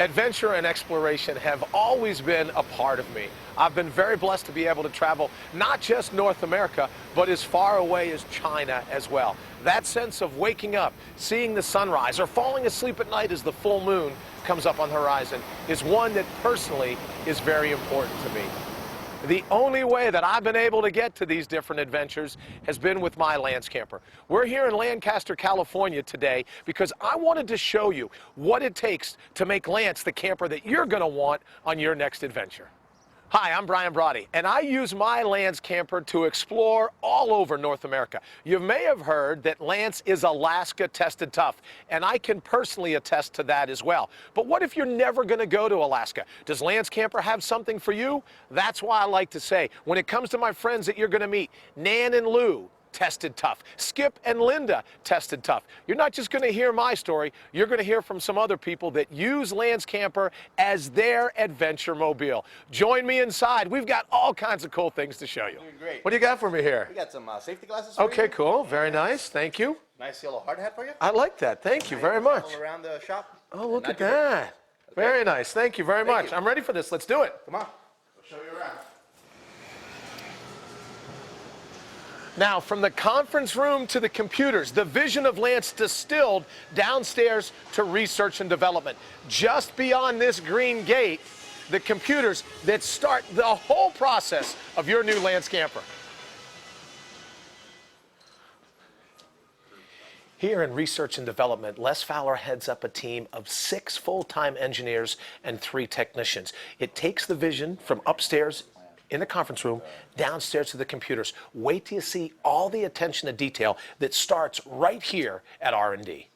Adventure and exploration have always been a part of me. I've been very blessed to be able to travel not just North America, but as far away as China as well. That sense of waking up, seeing the sunrise, or falling asleep at night as the full moon comes up on the horizon is one that personally is very important to me. The only way that I've been able to get to these different adventures has been with my Lance camper. We're here in Lancaster, California today because I wanted to show you what it takes to make Lance the camper that you're going to want on your next adventure. Hi, I'm Brian Brody, and I use my Lance camper to explore all over North America. You may have heard that Lance is Alaska tested tough, and I can personally attest to that as well. But what if you're never going to go to Alaska? Does Lance camper have something for you? That's why I like to say, when it comes to my friends that you're going to meet, Nan and Lou, tested tough. Skip and Linda, tested tough. You're not just going to hear my story, you're going to hear from some other people that use Lance camper as their adventure mobile. Join me inside. We've got all kinds of cool things to show you. Doing great. What do you got for me here? We got some safety glasses for you. Okay, cool. Very nice. Thank you. Nice yellow hard hat for you. I like that. Thank you very much. Travel around the shop. Oh, look at that. Very nice. Thank you very much. I'm ready for this. Let's do it. Come on. We'll show you around. Now, from the conference room to the computers, the vision of Lance distilled downstairs to research and development. Just beyond this green gate, the computers that start the whole process of your new Lance camper. Here in research and development, Les Fowler heads up a team of 6 full-time engineers and 3 technicians. It takes the vision from upstairs in the conference room, downstairs to the computers. Wait till you see all the attention to detail that starts right here at R&D.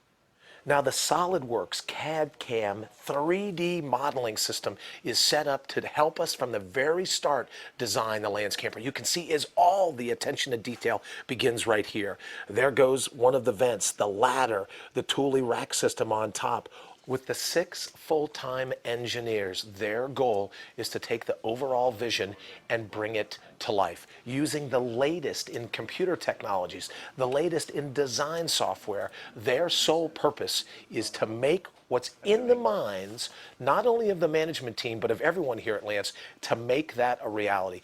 Now, the SolidWorks CAD/CAM 3D modeling system is set up to help us from the very start design the Lance camper. You can see as all the attention to detail begins right here. There goes one of the vents, the ladder, the Thule rack system on top. With the 6 full-time engineers, their goal is to take the overall vision and bring it to life using the latest in computer technologies, the latest in design software. Their sole purpose is to make what's in the minds, not only of the management team, but of everyone here at Lance, to make that a reality.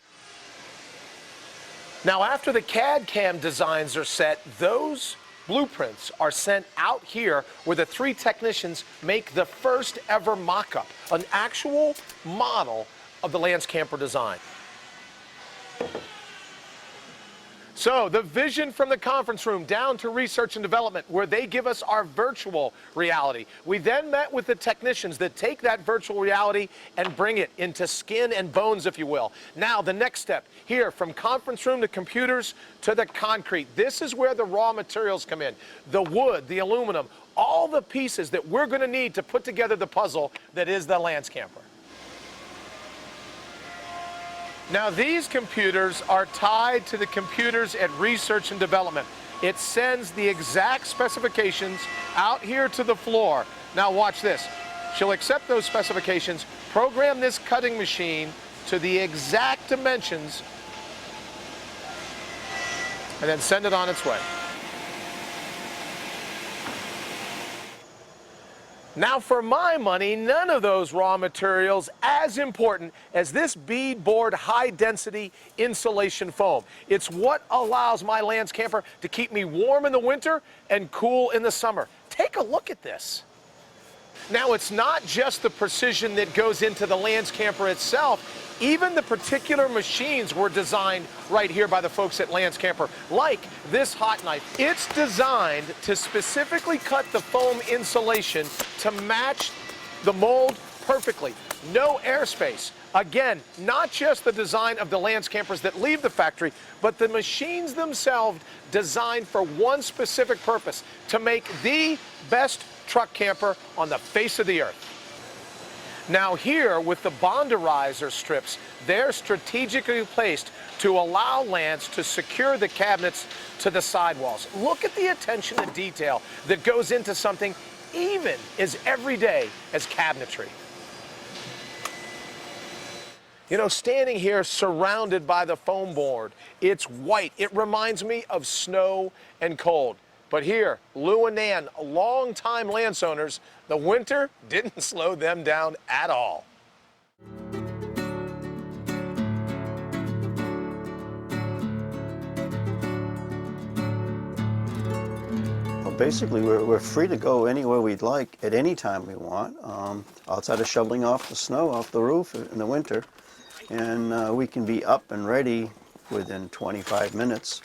Now, after the CAD/CAM designs are set, those blueprints are sent out here where the 3 technicians make the first ever mock-up, an actual model of the Lance camper design. So the vision from the conference room down to research and development where they give us our virtual reality. We then met with the technicians that take that virtual reality and bring it into skin and bones, if you will. Now the next step here from conference room to computers to the concrete. This is where the raw materials come in. The wood, the aluminum, all the pieces that we're going to need to put together the puzzle that is the Lance camper. Now, these computers are tied to the computers at research and development. It sends the exact specifications out here to the floor. Now, watch this. She'll accept those specifications, program this cutting machine to the exact dimensions, and then send it on its way. Now, for my money, none of those raw materials as important as this beadboard high-density insulation foam. It's what allows my Lance camper to keep me warm in the winter and cool in the summer. Take a look at this. Now, it's not just the precision that goes into the Lance camper itself. Even the particular machines were designed right here by the folks at Lance Camper, like this hot knife. It's designed to specifically cut the foam insulation to match the mold perfectly. No airspace. Again, not just the design of the Lance campers that leave the factory, but the machines themselves designed for one specific purpose, to make the best truck camper on the face of the earth. Now here, with the Bonderizer strips, they're strategically placed to allow Lance to secure the cabinets to the sidewalls. Look at the attention to detail that goes into something even as everyday as cabinetry. You know, standing here surrounded by the foam board, it's white. It reminds me of snow and cold. But here, Lou and Nan, longtime landowners, the winter didn't slow them down at all. Well, basically, we're free to go anywhere we'd like at any time we want, outside of shoveling off the snow off the roof in the winter. And we can be up and ready within 25 minutes.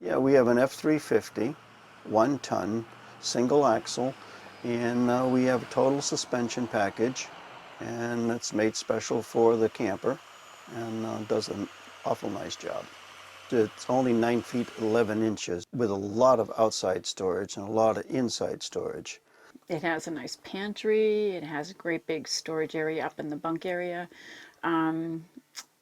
Yeah, we have an F350, 1-ton, single axle, and we have a total suspension package, and it's made special for the camper, and does an awful nice job. It's only 9 feet 11 inches with a lot of outside storage and a lot of inside storage. It has a nice pantry. It has a great big storage area up in the bunk area.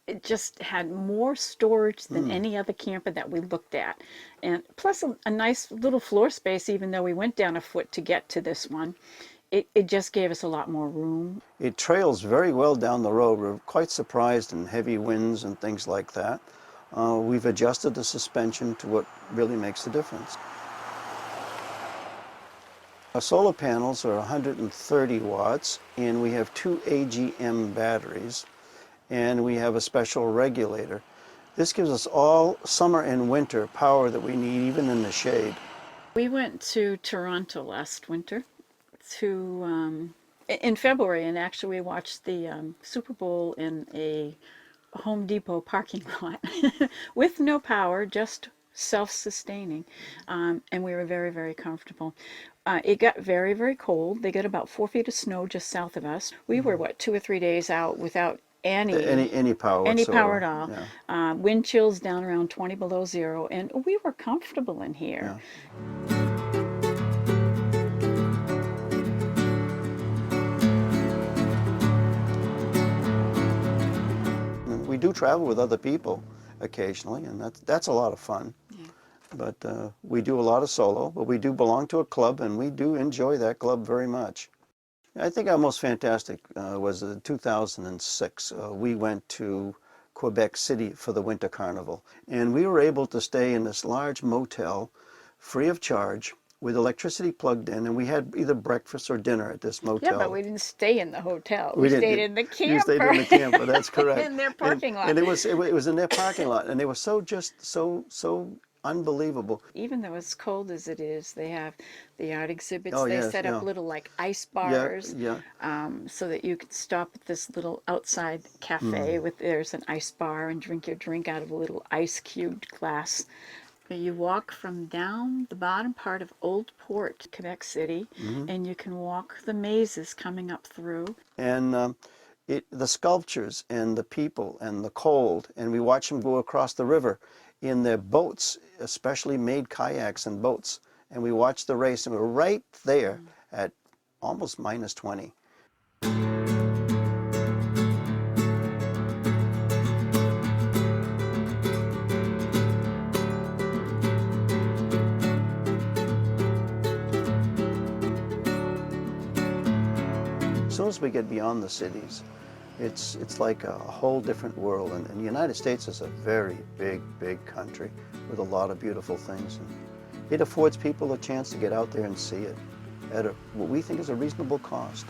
It just had more storage than any other camper that we looked at. And plus a nice little floor space, even though we went down a foot to get to this one. It just gave us a lot more room. It trails very well down the road. We're quite surprised in heavy winds and things like that. We've adjusted the suspension to what really makes the difference. Our solar panels are 130 watts, and we have 2 AGM batteries, and we have a special regulator. This gives us all summer and winter power that we need, even in the shade. We went to Toronto last winter in February, and actually we watched the Super Bowl in a Home Depot parking lot with no power, just self-sustaining, and we were very, very comfortable. It got very, very cold. They got about 4 feet of snow just south of us. We were, 2 or 3 days out without any power any whatsoever. power at all. Yeah. Wind chills down around 20 below zero, and we were comfortable in here. Yeah. We do travel with other people occasionally, and that's a lot of fun. Yeah. But we do a lot of solo, but we do belong to a club, and we do enjoy that club very much. I think our most fantastic was in 2006. We went to Quebec City for the Winter Carnival, and we were able to stay in this large motel free of charge with electricity plugged in, and we had either breakfast or dinner at this motel. Yeah, but we didn't stay in the hotel. We stayed in the camper. You stayed in the camper, that's correct. In their parking lot. And it was in their parking lot, and they were so unbelievable. Even though as cold as it is, they have the art exhibits. Oh, they yes, set up yeah. little like ice bars, Yeah. so that you could stop at this little outside cafe with there's an ice bar and drink your drink out of a little ice cubed glass. You walk from down the bottom part of Old Port, Quebec City, and you can walk the mazes coming up through. And the sculptures and the people and the cold, and we watch them go across the river in their boats, especially made kayaks and boats. And we watch the race, and we're right there at almost minus 20. As soon as we get beyond the cities, it's like a whole different world. And the United States is a very big country with a lot of beautiful things. And it affords people a chance to get out there and see it at what we think is a reasonable cost.